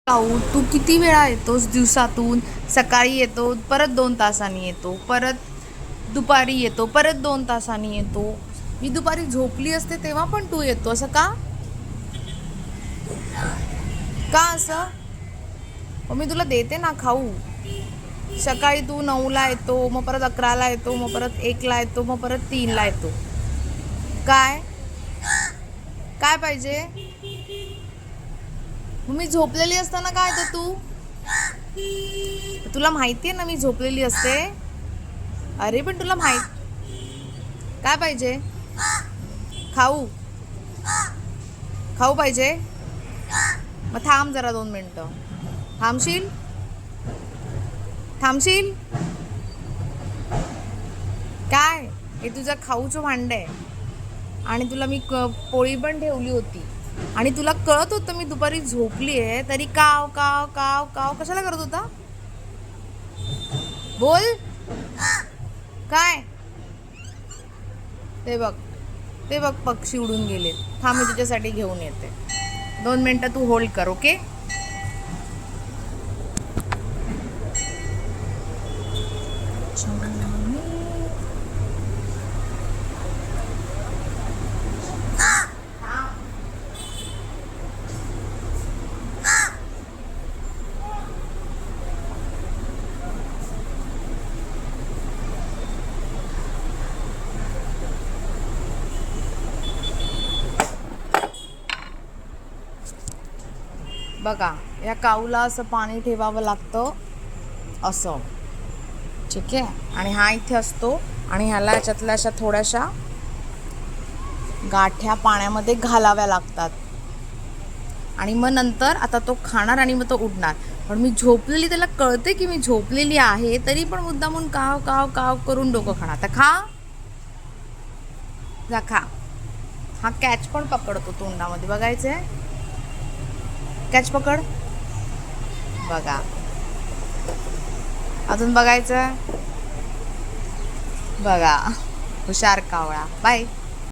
काऊ तू किती वेळा येतोस दिवसातून? सकाळी येतो, परत 2 तासांनी येतो, परत दुपारी येतो, परत 2 तासांनी येतो. मी दुपारी झोपली असते तेव्हा पण तू येतो, असं का? का असं? मग मी तुला देते ना खाऊ. सकाळी तू 9ला येतो, मग परत 11ला येतो, मग परत 1ला येतो, मग परत 3ला येतो. काय काय पाहिजे? मग मी झोपलेली असताना काय येतो तू? तुला माहिती आहे ना मी झोपलेली असते. अरे पण तुला काय पाहिजे? खाऊ खाऊ पाहिजे? मग थांब जरा 2 मिनिटं. थांबशील? थांबशील? काय हे तुझं खाऊचं भांड आहे. आणि तुला मी पोळी पण ठेवली होती. आणि तुला कळत होतं मी दुपारी झोपली आहे तरी काव काव काव काव कशाला करत होता? बोल. काय? ते बघ, ते बघ पक्षी उडून गेले. थांब मी तुझ्यासाठी घेऊन येते. 2 मिनिटं तू होल्ड कर, ओके? बघा, या काऊला असं पाणी ठेवावं लागतं असं, ठीक आहे? आणि हा इथे असतो आणि ह्याला याच्यातल्या अशा थोड्याशा गाठ्या पाण्यामध्ये घालाव्या लागतात. आणि मग नंतर आता तो खाणार आणि मग तो उडणार. पण मी झोपलेली, त्याला कळते की मी झोपलेली आहे, तरी पण मुद्दामून काव काव काव करून डोकं खाणार. आता खा, जा खा. हा कॅच पण पकडतो तोंडामध्ये, बघायचंय? कॅच पकड. बघा, अजून बघायचं? बघा, हुशार कावळा. बाय.